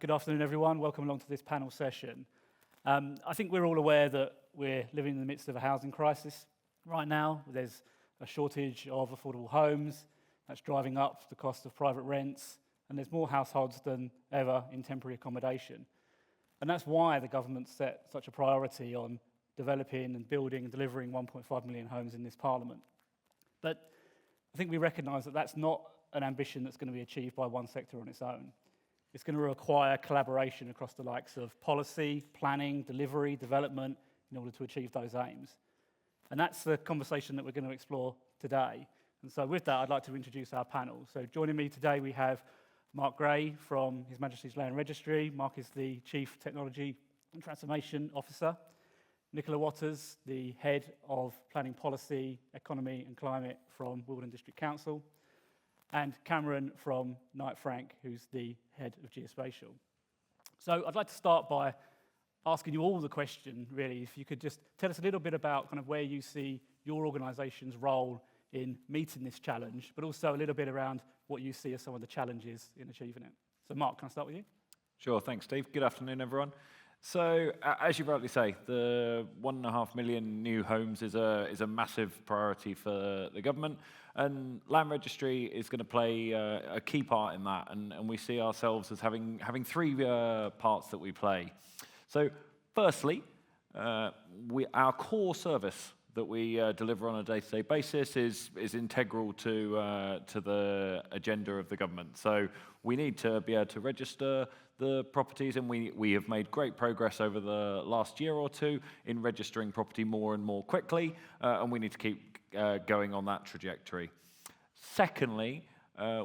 Good afternoon, everyone. Welcome along to this panel session. I think we're all aware that we're living in the midst of a housing crisis right now. There's a shortage of affordable homes that's driving up the cost of private rents, and there's more households than ever in temporary accommodation. And that's why the government set such a priority on developing and building and delivering 1.5 million homes in this parliament. But I think we recognise that that's not an ambition that's going to be achieved by one sector on its own. It's going to require collaboration across the likes of policy, planning, delivery, development in order to achieve those aims. And that's the conversation that we're going to explore today. And so with that, I'd like to introduce our panel. So joining me today, we have Mark Gray from His Majesty's Land Registry. Mark is the Chief Technology and Transformation Officer. Nicola Waters, the Head of Planning Policy, Economy and Climate from Wealden District Council. And Cameron from Knight Frank, who's the Head of Geospatial. So I'd like to start by asking you all the question, really, if you could just tell us a little bit about kind of where you see your organisation's role in meeting this challenge, but also a little bit around what you see as some of the challenges in achieving it. So Mark, can I start with you? Sure, thanks Steve. Good afternoon everyone. So as you rightly say, the 1.5 million new homes is a massive priority for the government, and Land Registry is going to play a key part in that, and we see ourselves as having three parts that we play. So firstly, our core service that we deliver on a day-to-day basis is integral to the agenda of the government. So we need to be able to register the properties, and we have made great progress over the last year or two in registering property more and more quickly, and we need to keep going on that trajectory. Secondly,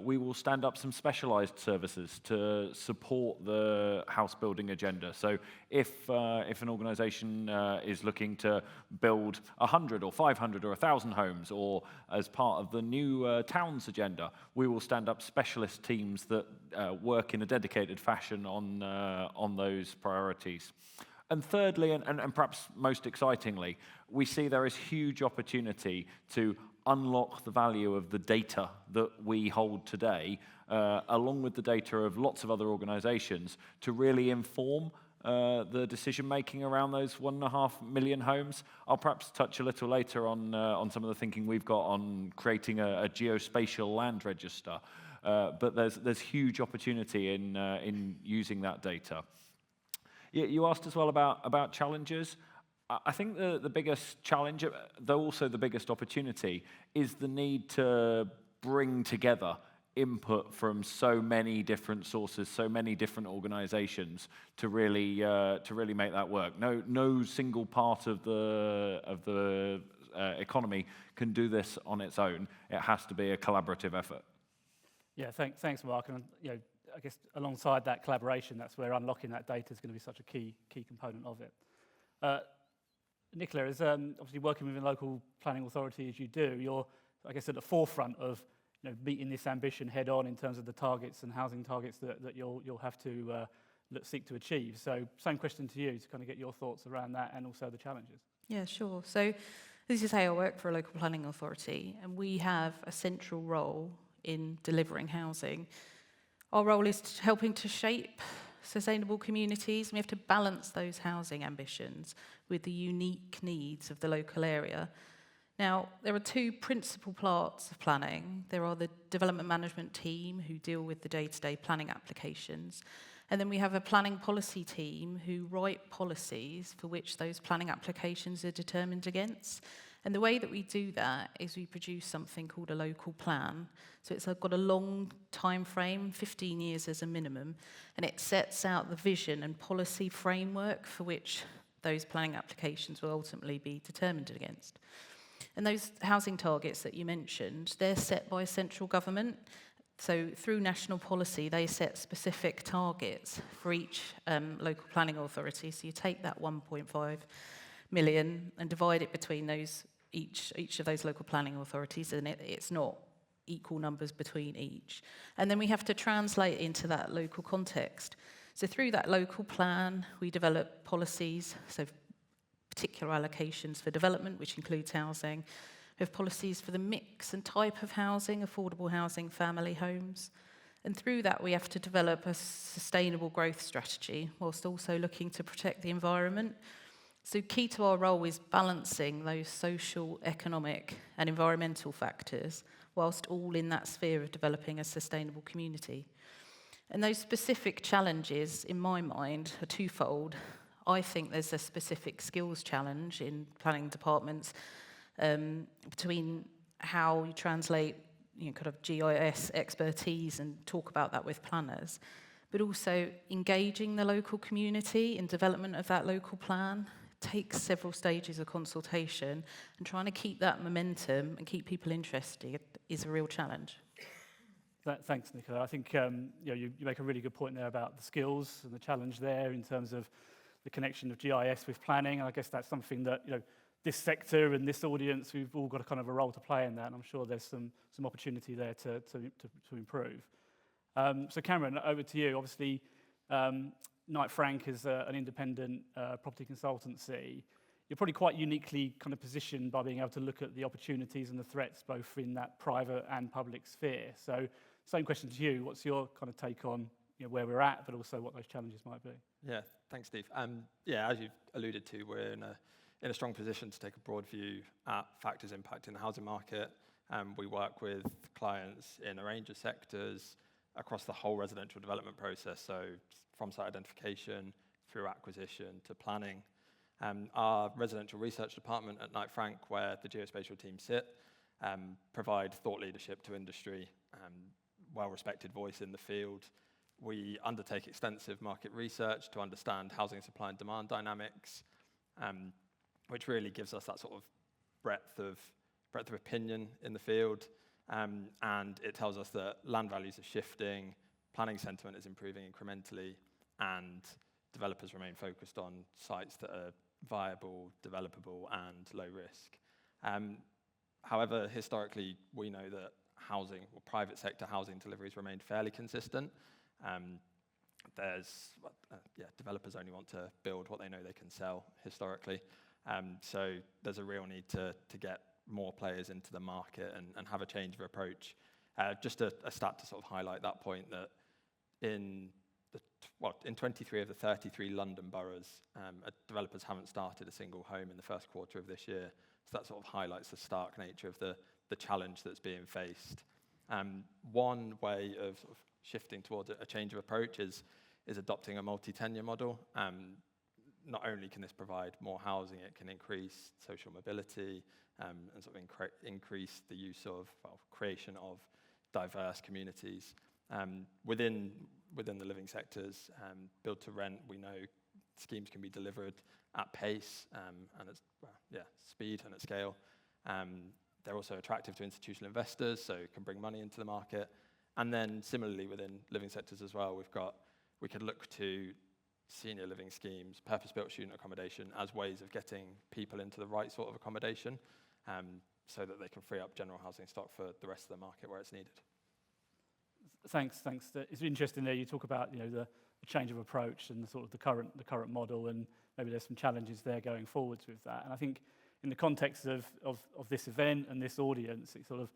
we will stand up some specialised services to support the house building agenda. So if an organisation is looking to build 100 or 500 or 1,000 homes, or as part of the new towns agenda, we will stand up specialist teams that work in a dedicated fashion on those priorities. And thirdly, and perhaps most excitingly, we see there is huge opportunity to unlock the value of the data that we hold today, along with the data of lots of other organisations, to really inform the decision-making around those 1.5 million homes. I'll perhaps touch a little later on some of the thinking we've got on creating a geospatial land register, but there's huge opportunity in using that data. You asked as well about challenges. I think the biggest challenge, though also the biggest opportunity, is the need to bring together input from so many different sources, so many different organisations to really make that work. No single part of the economy can do this on its own. It has to be a collaborative effort. Yeah, thanks, Mark. And I guess alongside that collaboration, that's where unlocking that data is going to be such a key component of it. Nicola, as obviously working within a local planning authority as you do, you're, I guess, at the forefront of meeting this ambition head on in terms of the targets and housing targets that you'll have to seek to achieve. So same question to you to kind of get your thoughts around that and also the challenges. Yeah, sure. So this is how I work for a local planning authority, and we have a central role in delivering housing. Our role is helping to shape sustainable communities. We have to balance those housing ambitions with the unique needs of the local area. Now, there are two principal parts of planning. There are the development management team who deal with the day-to-day planning applications, and then we have a planning policy team who write policies for which those planning applications are determined against. And the way that we do that is we produce something called a local plan. So it's got a long time frame, 15 years as a minimum, and it sets out the vision and policy framework for which those planning applications will ultimately be determined against. And those housing targets that you mentioned, they're set by central government. So through national policy, they set specific targets for each local planning authority. So you take that 1.5 million and divide it between those each of those local planning authorities, and it's not equal numbers between each. And then we have to translate into that local context. So through that local plan, we develop policies, so particular allocations for development, which includes housing. We have policies for the mix and type of housing, affordable housing, family homes. And through that, we have to develop a sustainable growth strategy whilst also looking to protect the environment. So key to our role is balancing those social, economic and environmental factors whilst all in that sphere of developing a sustainable community. And those specific challenges, in my mind, are twofold. I think there's a specific skills challenge in planning departments between how you translate kind of GIS expertise and talk about that with planners, but also engaging the local community in development of that local plan takes several stages of consultation, and trying to keep that momentum and keep people interested is a real challenge. Thanks, Nicola. I think you make a really good point there about the skills and the challenge there in terms of the connection of GIS with planning. And I guess that's something that this sector and this audience, we've all got a kind of a role to play in that, and I'm sure there's some opportunity there to improve. So Cameron, over to you. Obviously, Knight Frank is an independent property consultancy. You're probably quite uniquely kind of positioned by being able to look at the opportunities and the threats both in that private and public sphere. So same question to you. What's your kind of take on where we're at, but also what those challenges might be? Yeah, thanks, Steve. Yeah, as you've alluded to, we're in a strong position to take a broad view at factors impacting the housing market. We work with clients in a range of sectors across the whole residential development process, so from site identification through acquisition to planning. Our residential research department at Knight Frank, where the geospatial team sit, provide thought leadership to industry, well-respected voice in the field. We undertake extensive market research to understand housing supply and demand dynamics, which really gives us that sort of breadth of opinion in the field. And it tells us that land values are shifting, planning sentiment is improving incrementally, and developers remain focused on sites that are viable, developable, and low risk. However, historically, we know that housing, or private sector housing deliveries remained fairly consistent. Developers only want to build what they know they can sell historically. So there's a real need to get more players into the market and have a change of approach. Just a stat to sort of highlight that point, that in 23 of the 33 London boroughs, developers haven't started a single home in the first quarter of this year. So that sort of highlights the stark nature of the challenge that's being faced. One way of sort of shifting towards a change of approach is adopting a multi-tenure model. Not only can this provide more housing, it can increase social mobility and sort of increase the use of creation of diverse communities. Within the living sectors, build to rent, we know schemes can be delivered at pace and at speed and at scale. They're also attractive to institutional investors, so can bring money into the market. And then similarly within living sectors as well, we could look to senior living schemes, purpose-built student accommodation as ways of getting people into the right sort of accommodation, so that they can free up general housing stock for the rest of the market where it's needed. Thanks. It's interesting there. You talk about the change of approach and the sort of the current model, and maybe there's some challenges there going forwards with that. And I think in the context of this event and this audience, it sort of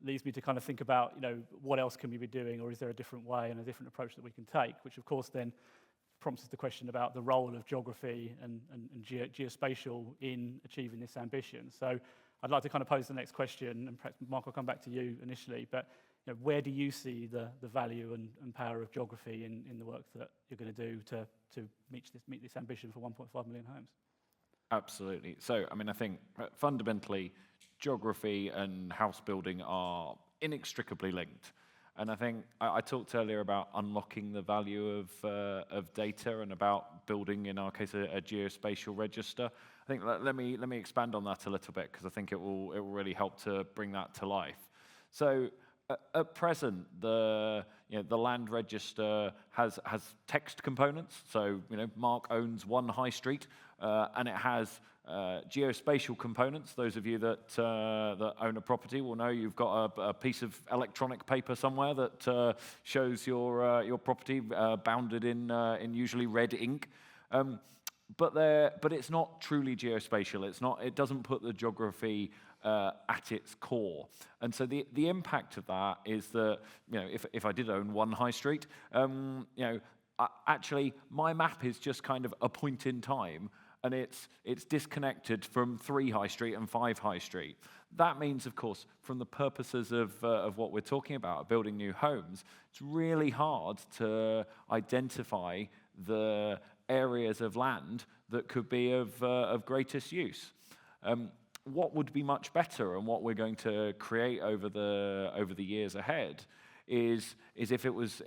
leads me to kind of think about what else can we be doing, or is there a different way and a different approach that we can take, which of course then prompts us the question about the role of geography and geospatial in achieving this ambition. So I'd like to kind of pose the next question, and perhaps Mark, I'll come back to you initially, but where do you see the value and power of geography in the work that you're going to do to meet this ambition for 1.5 million homes? Absolutely. So, I think fundamentally, geography and house building are inextricably linked. And I think I talked earlier about unlocking the value of data and about building, in our case, a geospatial register. I think let me expand on that a little bit, because I think it will really help to bring that to life. So at present, the land register has text components. So Mark owns one high street, and it has geospatial components. Those of you that own a property will know you've got a piece of electronic paper somewhere that shows your property bounded in usually red ink. But it's not truly geospatial. It doesn't put the geography at its core. And so the impact of that is that, if I did own one high street, actually my map is just kind of a point in time, and it's disconnected from 3 high street and 5 high street. That means, of course, from the purposes of what we're talking about, building new homes, it's really hard to identify the areas of land that could be of greatest use. What would be much better, and what we're going to create over the years ahead, is if it was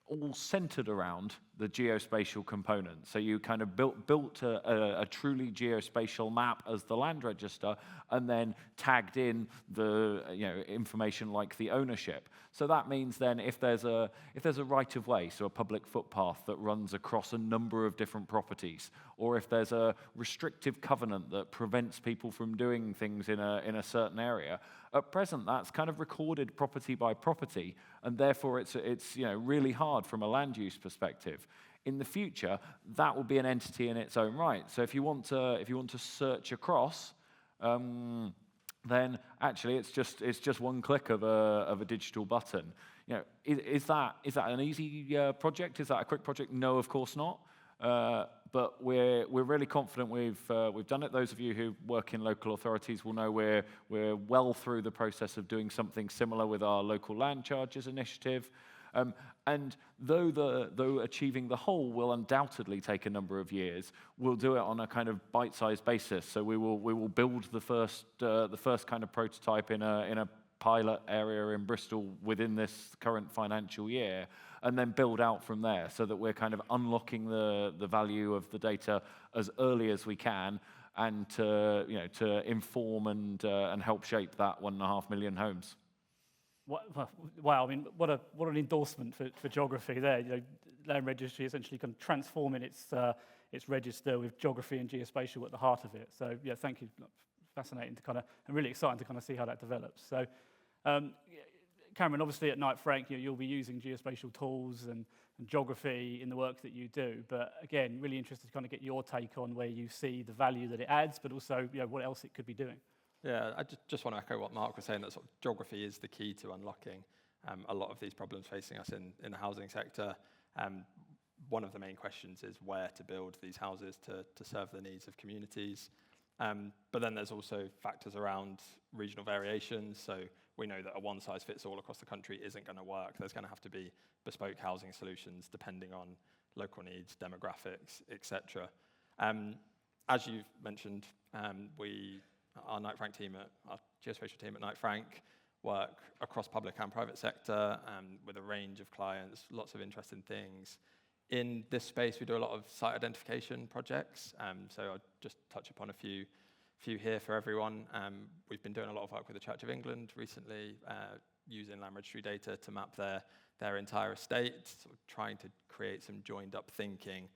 all centered around the geospatial component. So you kind of built a truly geospatial map as the land register, and then tagged in the information like the ownership. So that means then if there's a right of way, so a public footpath that runs across a number of different properties, or if there's a restrictive covenant that prevents people from doing things in a certain area, at present that's kind of recorded property by property, and therefore it's really hard from a land use perspective. In the future, that will be an entity in its own right. So if you want to search across, then actually it's just one click of a digital button. Is that an easy project? Is that a quick project? No, of course not. But we're really confident we've done it. Those of you who work in local authorities will know we're well through the process of doing something similar with our local land charges initiative. And though achieving the whole will undoubtedly take a number of years, we'll do it on a kind of bite-sized basis. So we will build the first kind of prototype in a pilot area in Bristol within this current financial year, and then build out from there, so that we're kind of unlocking the value of the data as early as we can, and to inform and help shape that 1.5 million homes. Wow, I mean, what an endorsement for geography there. Land Registry essentially kind of transforming its register with geography and geospatial at the heart of it. So yeah, thank you. Fascinating and really exciting to kind of see how that develops. So Cameron, obviously at Knight Frank, you'll be using geospatial tools and geography in the work that you do. But again, really interested to kind of get your take on where you see the value that it adds, but also what else it could be doing. Yeah, I just want to echo what Mark was saying, that sort of geography is the key to unlocking a lot of these problems facing us in the housing sector. One of the main questions is where to build these houses to serve the needs of communities. But then there's also factors around regional variations. So we know that a one-size-fits-all across the country isn't going to work. There's going to have to be bespoke housing solutions depending on local needs, demographics, etc. As you've mentioned, our Knight Frank team, our geospatial team at Knight Frank, work across public and private sector with a range of clients, lots of interesting things. In this space, we do a lot of site identification projects. So I'll just touch upon a few here for everyone. We've been doing a lot of work with the Church of England recently, using land registry data to map their entire estate, sort of trying to create some joined-up thinking.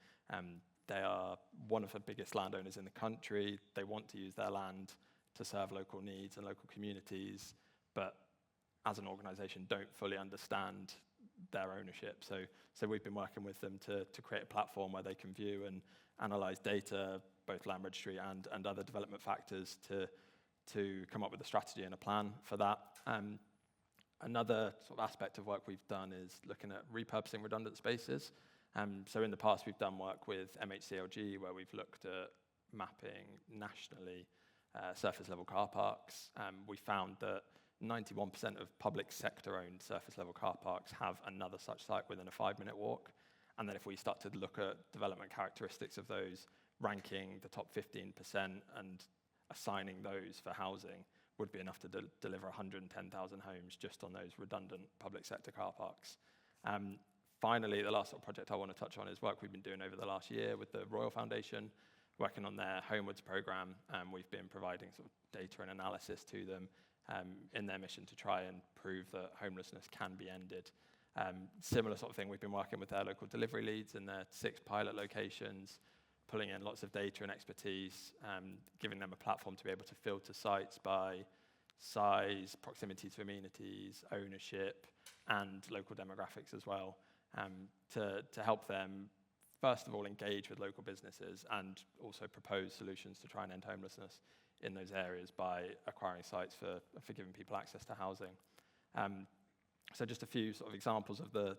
They are one of the biggest landowners in the country. They want to use their land to serve local needs and local communities, but as an organisation don't fully understand their ownership. So we've been working with them to create a platform where they can view and analyse data, both land registry and other development factors, to come up with a strategy and a plan for that. Another sort of aspect of work we've done is looking at repurposing redundant spaces. So in the past, we've done work with MHCLG, where we've looked at mapping nationally surface level car parks. We found that 91% of public sector-owned surface level car parks have another such site within a 5-minute walk. And then if we start to look at development characteristics of those, ranking the top 15% and assigning those for housing would be enough to deliver 110,000 homes just on those redundant public sector car parks. Finally, the last sort of project I want to touch on is work we've been doing over the last year with the Royal Foundation, working on their Homewards programme. We've been providing sort of data and analysis to them in their mission to try and prove that homelessness can be ended. Similar sort of thing, we've been working with their local delivery leads in their 6 pilot locations, pulling in lots of data and expertise, giving them a platform to be able to filter sites by size, proximity to amenities, ownership, and local demographics as well, to help them, first of all, engage with local businesses and also propose solutions to try and end homelessness in those areas by acquiring sites for giving people access to housing. So just a few sort of examples of the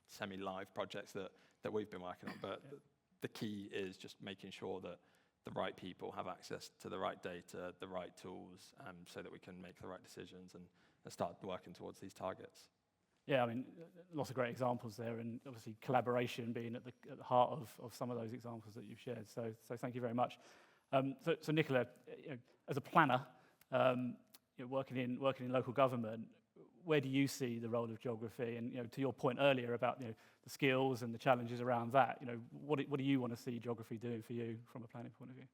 semi-live projects that we've been working on, but the key is just making sure that the right people have access to the right data, the right tools, so that we can make the right decisions and start working towards these targets. Yeah, I mean, lots of great examples there, and obviously collaboration being at the heart of some of those examples that you've shared. So thank you very much. So Nicola, as a planner, working in local government, where do you see the role of geography? And to your point earlier about the skills and the challenges around that, what do you want to see geography doing for you from a planning point of view?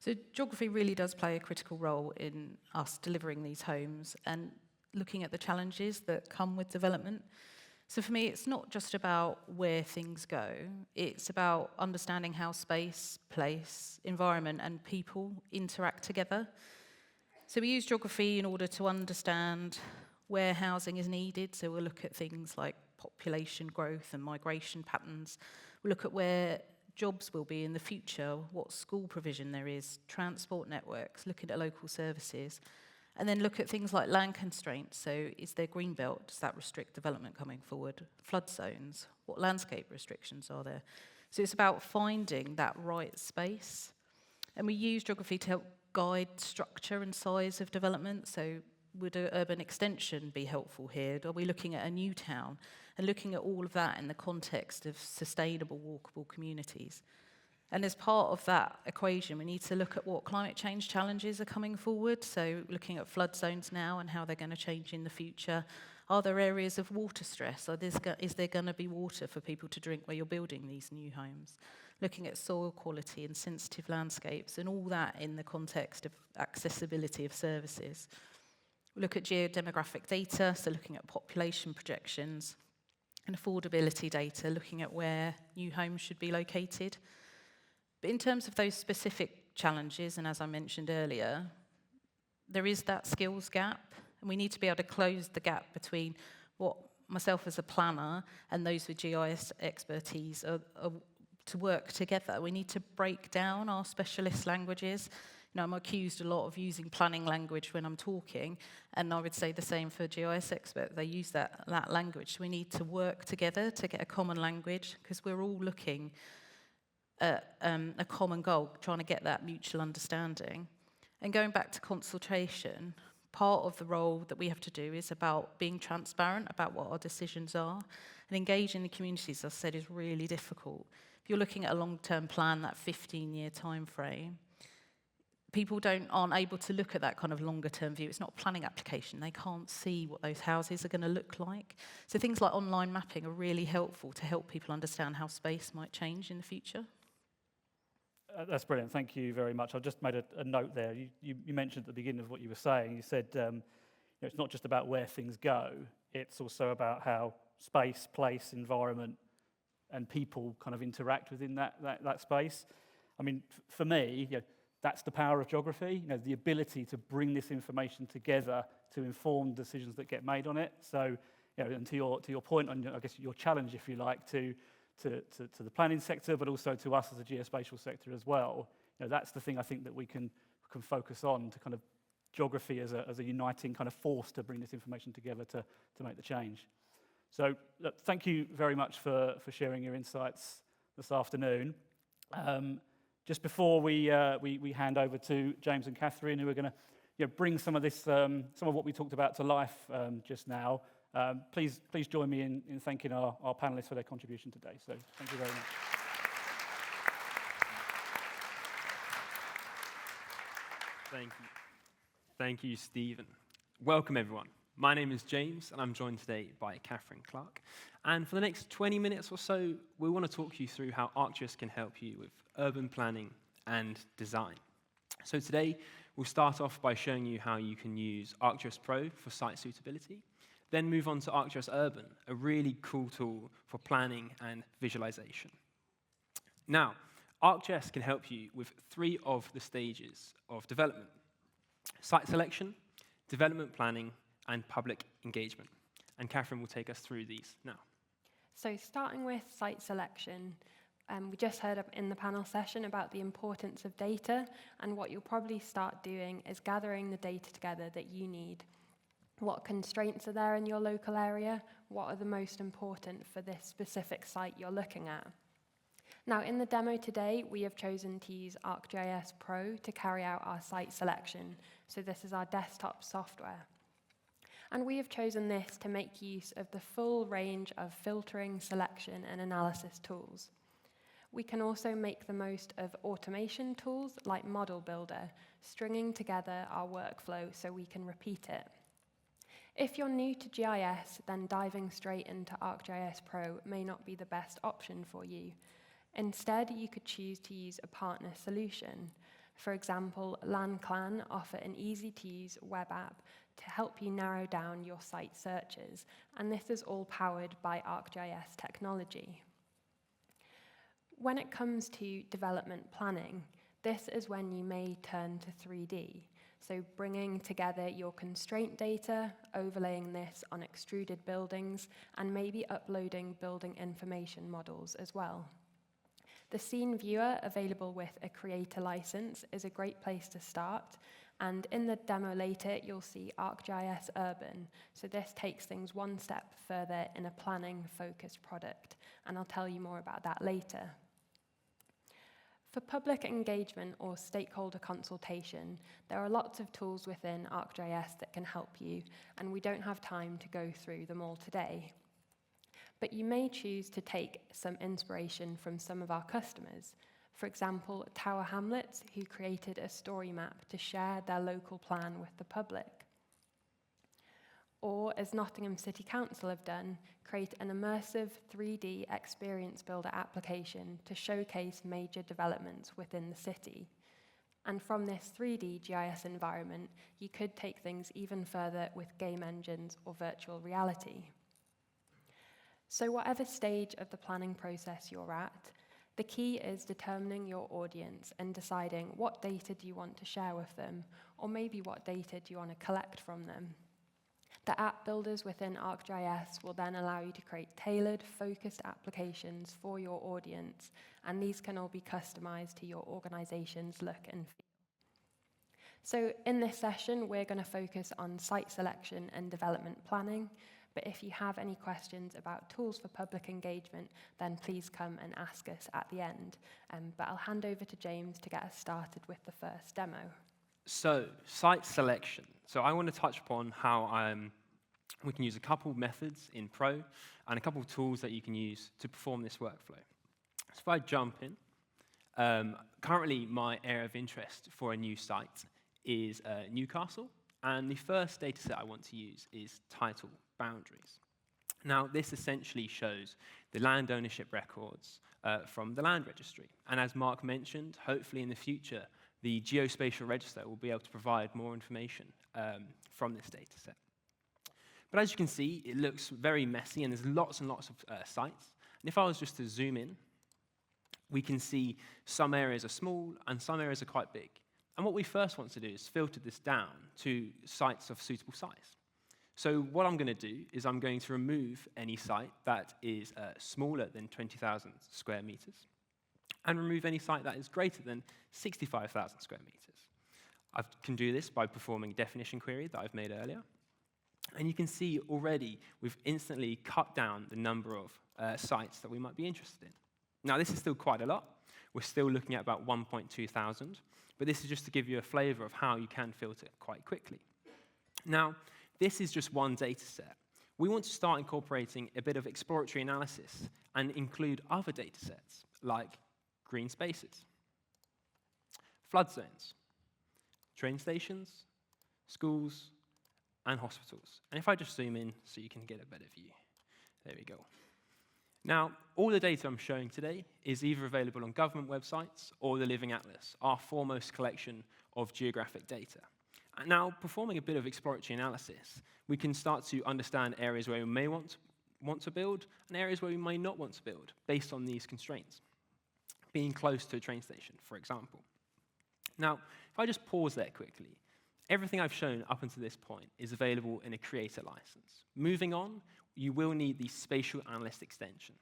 So geography really does play a critical role in us delivering these homes and looking at the challenges that come with development. So for me, it's not just about where things go, it's about understanding how space, place, environment and people interact together. So we use geography in order to understand where housing is needed. So we'll look at things like population growth and migration patterns. We'll look at where jobs will be in the future, what school provision there is, transport networks, looking at local services, and then look at things like land constraints. So is there green belt? Does that restrict development coming forward? Flood zones? What landscape restrictions are there? So it's about finding that right space. And we use geography to help guide structure and size of development. So would an urban extension be helpful here? Are we looking at a new town? And looking at all of that in the context of sustainable, walkable communities. And as part of that equation, we need to look at what climate change challenges are coming forward. So looking at flood zones now and how they're going to change in the future. Are there areas of water stress? Is there going to be water for people to drink where you're building these new homes? Looking at soil quality and sensitive landscapes, and all that in the context of accessibility of services. We look at geodemographic data, so looking at population projections, and affordability data, looking at where new homes should be located. But in terms of those specific challenges, and as I mentioned earlier, there is that skills gap, and we need to be able to close the gap between what myself as a planner and those with GIS expertise are to work together. We need to break down our specialist languages. I'm accused a lot of using planning language when I'm talking, and I would say the same for GIS experts. They use that language. So we need to work together to get a common language, because we're all looking at a common goal, trying to get that mutual understanding. And going back to consultation, part of the role that we have to do is about being transparent about what our decisions are, and engaging the communities, as I said, is really difficult. If you're looking at a long-term plan, that 15-year time frame, people aren't able to look at that kind of longer-term view. It's not a planning application. They can't see what those houses are going to look like. So things like online mapping are really helpful to help people understand how space might change in the future. That's brilliant. Thank you very much. I've just made a note there. You mentioned at the beginning of what you were saying, you said it's not just about where things go, it's also about how space, place, environment, and people kind of interact within that space. I mean, for me, that's the power of geography, the ability to bring this information together to inform decisions that get made on it. So, and to your point on, I guess, your challenge, if you like, to the planning sector, but also to us as a geospatial sector as well. That's the thing I think that we can focus on, to kind of geography as a uniting kind of force to bring this information together to make the change. So, look, thank you very much for sharing your insights this afternoon. Just before we hand over to James and Catherine, who are going to bring some of this, some of what we talked about to life just now, please join me in thanking our panelists for their contribution today. So thank you very much. Thank you, Stephen. Welcome, everyone. My name is James, and I'm joined today by Catherine Clark. And for the next 20 minutes or so, we want to talk you through how ArcGIS can help you with urban planning and design. So today, we'll start off by showing you how you can use ArcGIS Pro for site suitability, then move on to ArcGIS Urban, a really cool tool for planning and visualization. Now, ArcGIS can help you with 3 of the stages of development: site selection, development planning, and public engagement. And Catherine will take us through these now. So starting with site selection, We just heard in the panel session about the importance of data, and what you'll probably start doing is gathering the data together that you need. What constraints are there in your local area? What are the most important for this specific site you're looking at? Now, in the demo today, we have chosen to use ArcGIS Pro to carry out our site selection. So this is our desktop software. And we have chosen this to make use of the full range of filtering, selection, and analysis tools. We can also make the most of automation tools like Model Builder, stringing together our workflow so we can repeat it. If you're new to GIS, then diving straight into ArcGIS Pro may not be the best option for you. Instead, you could choose to use a partner solution. For example, LandClan offer an easy-to-use web app to help you narrow down your site searches, and this is all powered by ArcGIS technology. When it comes to development planning, this is when you may turn to 3D. So bringing together your constraint data, overlaying this on extruded buildings, and maybe uploading building information models as well. The scene viewer available with a creator license is a great place to start, and in the demo later you'll see ArcGIS Urban, so this takes things one step further in a planning-focused product, and I'll tell you more about that later. For public engagement or stakeholder consultation, there are lots of tools within ArcGIS that can help you, and we don't have time to go through them all today. But you may choose to take some inspiration from some of our customers. For example, Tower Hamlets, who created a story map to share their local plan with the public. Or, as Nottingham City Council have done, create an immersive 3D experience builder application to showcase major developments within the city. And from this 3D GIS environment, you could take things even further with game engines or virtual reality. So whatever stage of the planning process you're at, the key is determining your audience and deciding what data do you want to share with them, or maybe what data do you want to collect from them. The app builders within ArcGIS will then allow you to create tailored, focused applications for your audience, and these can all be customized to your organization's look and feel. So in this session, we're going to focus on site selection and development planning. But if you have any questions about tools for public engagement, then please come and ask us at the end. But I'll hand over to James to get us started with the first demo. So, site selection. So I want to touch upon how we can use a couple methods in Pro and a couple of tools that you can use to perform this workflow. So if I jump in, currently my area of interest for a new site is Newcastle, and the first data set I want to use is title boundaries. Now, this essentially shows the land ownership records from the land registry. And as Mark mentioned, hopefully in the future, the geospatial register will be able to provide more information from this data set. But as you can see, it looks very messy, and there's lots and lots of sites. And if I was just to zoom in, we can see some areas are small and some areas are quite big. And what we first want to do is filter this down to sites of suitable size. So what I'm going to do is I'm going to remove any site that is smaller than 20,000 square meters and remove any site that is greater than 65,000 square meters. I can do this by performing a definition query that I've made earlier. And you can see already we've instantly cut down the number of sites that we might be interested in. Now, this is still quite a lot. We're still looking at about 1.2 thousand, but this is just to give you a flavor of how you can filter quite quickly. Now, this is just one data set. We want to start incorporating a bit of exploratory analysis and include other data sets like green spaces, flood zones, train stations, schools, and hospitals. And if I just zoom in so you can get a better view. There we go. Now, all the data I'm showing today is either available on government websites or the Living Atlas, our foremost collection of geographic data. And now, performing a bit of exploratory analysis, we can start to understand areas where we may want to build and areas where we may not want to build based on these constraints. Being close to a train station, for example. Now, if I just pause there quickly, everything I've shown up until this point is available in a creator license. Moving on, you will need the spatial analyst extension.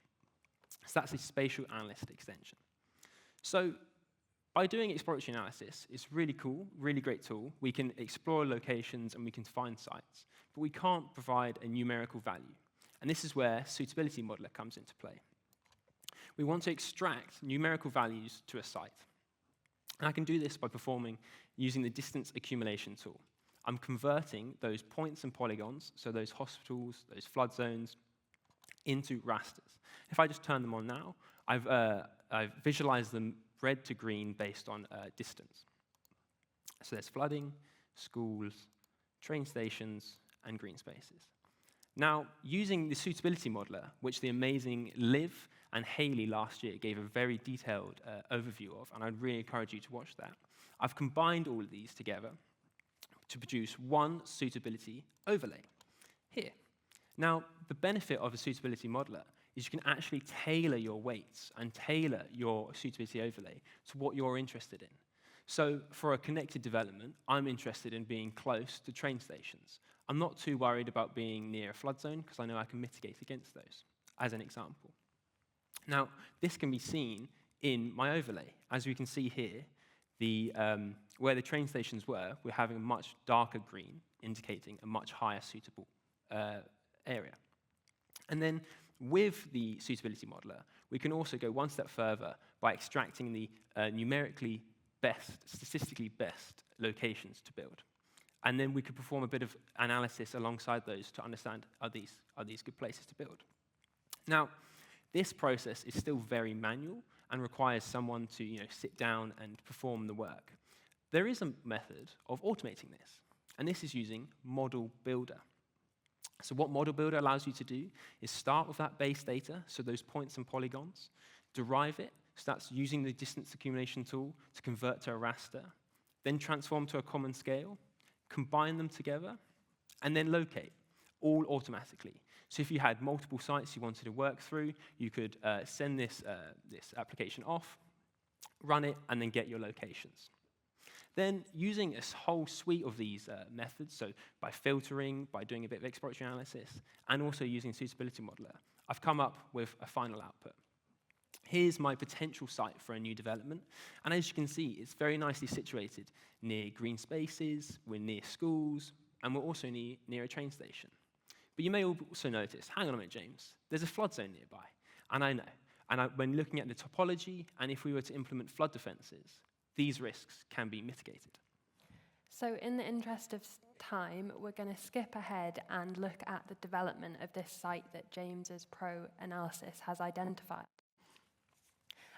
So that's a spatial analyst extension. So by doing exploratory analysis, it's really cool, really great tool. We can explore locations and we can find sites, but we can't provide a numerical value. And this is where Suitability Modeler comes into play. We want to extract numerical values to a site. And I can do this by using the distance accumulation tool. I'm converting those points and polygons, so those hospitals, those flood zones, into rasters. If I just turn them on now, I've visualized them red to green based on distance. So there's flooding, schools, train stations, and green spaces. Now, using the Suitability Modeler, which the amazing Liv and Hayley last year gave a very detailed overview of, and I'd really encourage you to watch that, I've combined all of these together to produce one suitability overlay here. Now, the benefit of a Suitability Modeler is you can actually tailor your weights and tailor your suitability overlay to what you're interested in. So for a connected development, I'm interested in being close to train stations. I'm not too worried about being near a flood zone because I know I can mitigate against those, as an example. Now, this can be seen in my overlay. As we can see here, where the train stations were, we're having a much darker green, indicating a much higher suitable area. And then with the Suitability Modeler, we can also go one step further by extracting the numerically best, statistically best locations to build. And then we could perform a bit of analysis alongside those to understand, are these good places to build? Now, this process is still very manual and requires someone to sit down and perform the work. There is a method of automating this, and this is using Model Builder. So what Model Builder allows you to do is start with that base data, so those points and polygons, derive it, so that's using the distance accumulation tool to convert to a raster, then transform to a common scale, combine them together, and then locate, all automatically. So if you had multiple sites you wanted to work through, you could send this application off, run it, and then get your locations. Then using a whole suite of these methods, so by filtering, by doing a bit of exploratory analysis, and also using Suitability Modeler, I've come up with a final output. Here's my potential site for a new development, and as you can see, it's very nicely situated near green spaces, we're near schools, and we're also near a train station. But you may also notice, hang on a minute, James, there's a flood zone nearby, and I know. When looking at the topology, and if we were to implement flood defenses, these risks can be mitigated. So in the interest of time, we're going to skip ahead and look at the development of this site that James's Pro analysis has identified.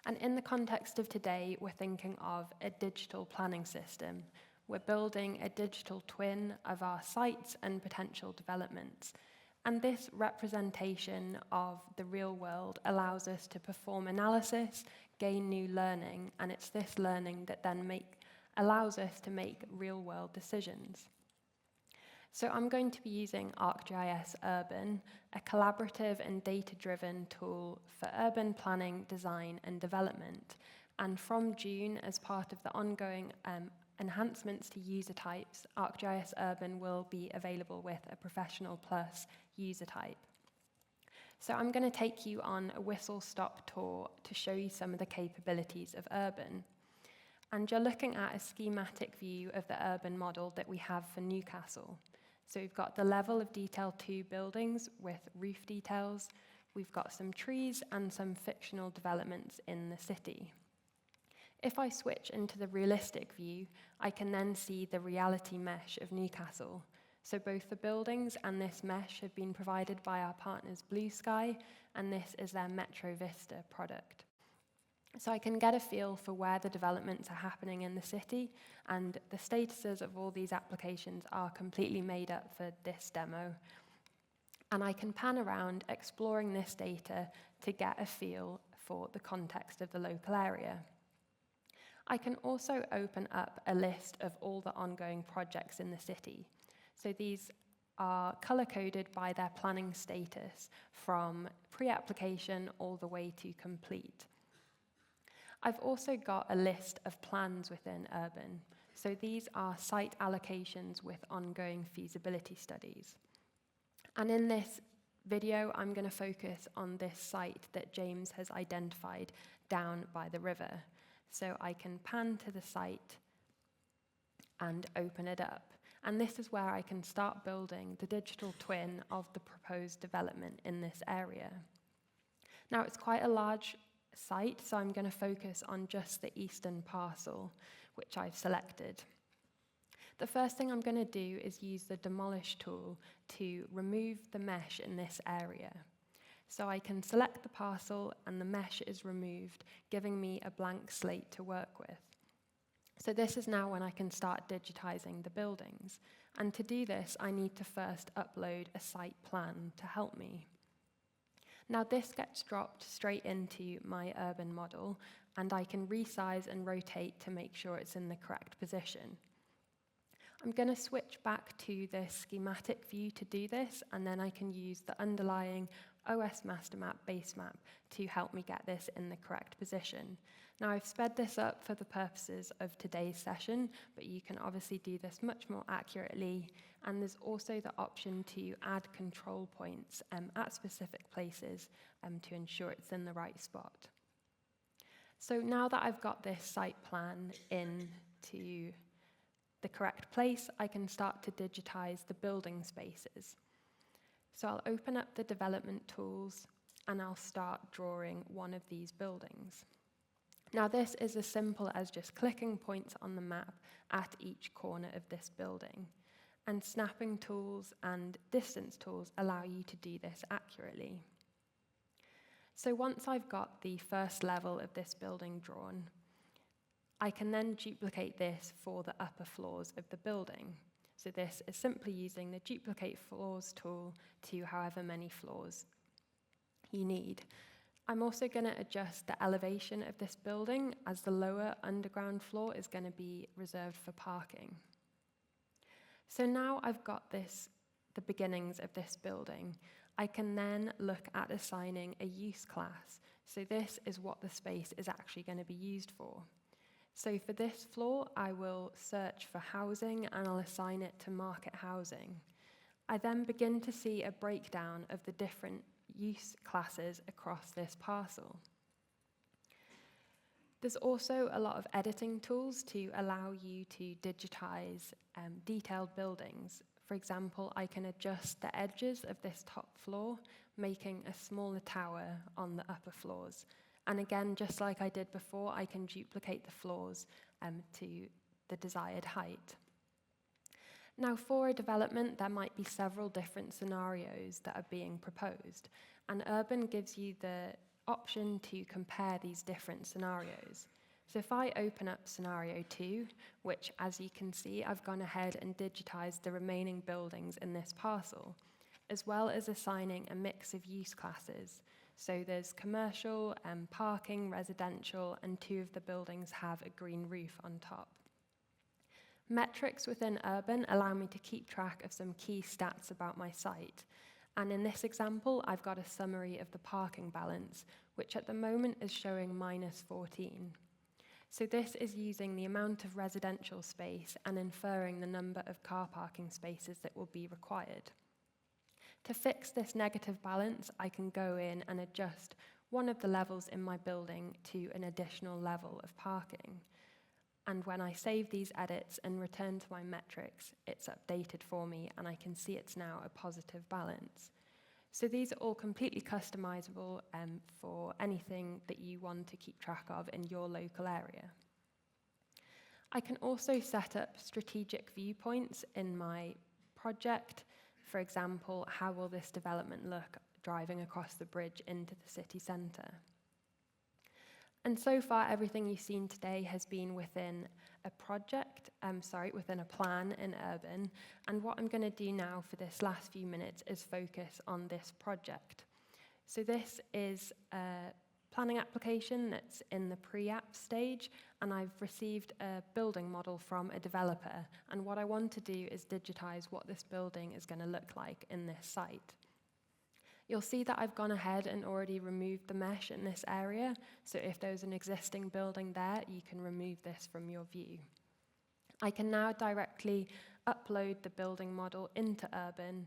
And in the context of today, we're thinking of a digital planning system. We're building a digital twin of our sites and potential developments. And this representation of the real world allows us to perform analysis, gain new learning, and it's this learning that then allows us to make real-world decisions. So I'm going to be using ArcGIS Urban, a collaborative and data-driven tool for urban planning, design, and development. And from June, as part of the ongoing enhancements to user types, ArcGIS Urban will be available with a Professional Plus user type. So I'm going to take you on a whistle-stop tour to show you some of the capabilities of Urban. And you're looking at a schematic view of the urban model that we have for Newcastle. So we've got the level of detail 2 buildings with roof details. We've got some trees and some fictional developments in the city. If I switch into the realistic view, I can then see the reality mesh of Newcastle. So both the buildings and this mesh have been provided by our partners Blue Sky, and this is their Metro Vista product. So I can get a feel for where the developments are happening in the city, and the statuses of all these applications are completely made up for this demo. And I can pan around exploring this data to get a feel for the context of the local area. I can also open up a list of all the ongoing projects in the city. So these are color-coded by their planning status from pre-application all the way to complete. I've also got a list of plans within Urban. So these are site allocations with ongoing feasibility studies. And in this video, I'm going to focus on this site that James has identified down by the river. So I can pan to the site and open it up. And this is where I can start building the digital twin of the proposed development in this area. Now, it's quite a large site, so I'm going to focus on just the eastern parcel, which I've selected. The first thing I'm going to do is use the demolish tool to remove the mesh in this area. So I can select the parcel and the mesh is removed, giving me a blank slate to work with. So this is now when I can start digitizing the buildings. And to do this, I need to first upload a site plan to help me. Now this gets dropped straight into my urban model, and I can resize and rotate to make sure it's in the correct position. I'm going to switch back to the schematic view to do this, and then I can use the underlying OS master map base map to help me get this in the correct position. Now I've sped this up for the purposes of today's session, but you can obviously do this much more accurately, and there's also the option to add control points at specific places to ensure it's in the right spot. So now that I've got this site plan into the correct place, I can start to digitize the building spaces. So I'll open up the development tools and I'll start drawing one of these buildings. Now this is as simple as just clicking points on the map at each corner of this building. And snapping tools and distance tools allow you to do this accurately. So once I've got the first level of this building drawn, I can then duplicate this for the upper floors of the building. So this is simply using the duplicate floors tool to however many floors you need. I'm also going to adjust the elevation of this building, as the lower underground floor is going to be reserved for parking. So now I've got the beginnings of this building, I can then look at assigning a use class. So this is what the space is actually going to be used for. So for this floor, I will search for housing and I'll assign it to market housing. I then begin to see a breakdown of the different use classes across this parcel. There's also a lot of editing tools to allow you to digitize detailed buildings. For example, I can adjust the edges of this top floor, making a smaller tower on the upper floors. And again, just like I did before, I can duplicate the floors to the desired height. Now, for a development, there might be several different scenarios that are being proposed, and Urban gives you the option to compare these different scenarios. So if I open up scenario 2, which, as you can see, I've gone ahead and digitized the remaining buildings in this parcel, as well as assigning a mix of use classes. So there's commercial, parking, residential, and 2 of the buildings have a green roof on top. Metrics within Urban allow me to keep track of some key stats about my site. And in this example, I've got a summary of the parking balance, which at the moment is showing -14. So this is using the amount of residential space and inferring the number of car parking spaces that will be required. To fix this negative balance, I can go in and adjust one of the levels in my building to an additional level of parking. And when I save these edits and return to my metrics, it's updated for me and I can see it's now a positive balance. So these are all completely customizable for anything that you want to keep track of in your local area. I can also set up strategic viewpoints in my project. For example, how will this development look driving across the bridge into the city centre? And so far, everything you've seen today has been within a within a plan in Urban. And what I'm going to do now for this last few minutes is focus on this project. So this is a planning application that's in the pre-app stage, and I've received a building model from a developer. And what I want to do is digitize what this building is going to look like in this site. You'll see that I've gone ahead and already removed the mesh in this area. So if there's an existing building there, you can remove this from your view. I can now directly upload the building model into Urban,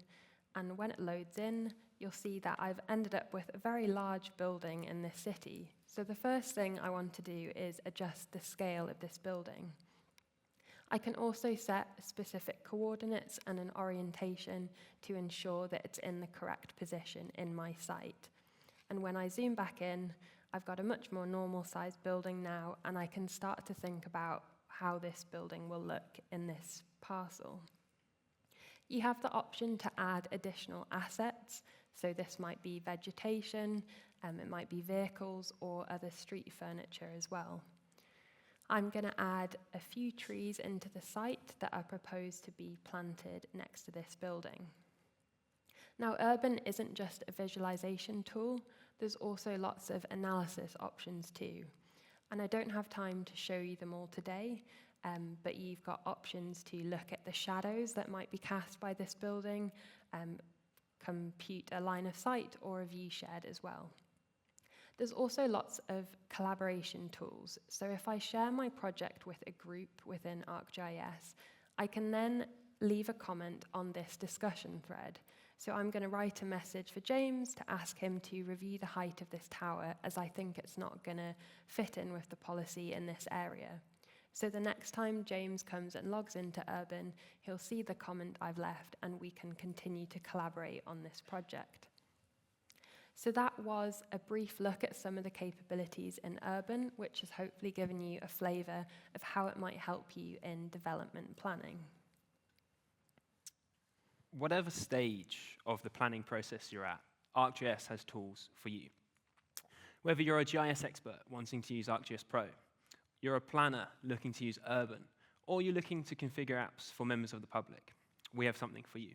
and when it loads in, you'll see that I've ended up with a very large building in this city. So the first thing I want to do is adjust the scale of this building. I can also set specific coordinates and an orientation to ensure that it's in the correct position in my site. And when I zoom back in, I've got a much more normal sized building now, and I can start to think about how this building will look in this parcel. You have the option to add additional assets, so this might be vegetation, it might be vehicles or other street furniture as well. I'm going to add a few trees into the site that are proposed to be planted next to this building. Now, Urban isn't just a visualization tool, there's also lots of analysis options too. And I don't have time to show you them all today, but you've got options to look at the shadows that might be cast by this building, compute a line of sight or a view shed as well. There's also lots of collaboration tools. So if I share my project with a group within ArcGIS, I can then leave a comment on this discussion thread. So I'm going to write a message for James to ask him to review the height of this tower, as I think it's not going to fit in with the policy in this area. So the next time James comes and logs into Urban, he'll see the comment I've left, and we can continue to collaborate on this project. So that was a brief look at some of the capabilities in Urban, which has hopefully given you a flavour of how it might help you in development planning. Whatever stage of the planning process you're at, ArcGIS has tools for you. Whether you're a GIS expert wanting to use ArcGIS Pro, you're a planner looking to use Urban, or you're looking to configure apps for members of the public, we have something for you.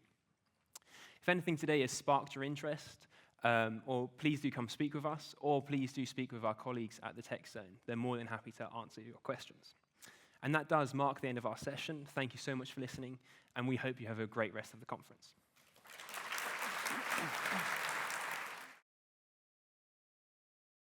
If anything today has sparked your interest, or please do come speak with us, or please do speak with our colleagues at the Tech Zone. They're more than happy to answer your questions. And that does mark the end of our session. Thank you so much for listening, and we hope you have a great rest of the conference.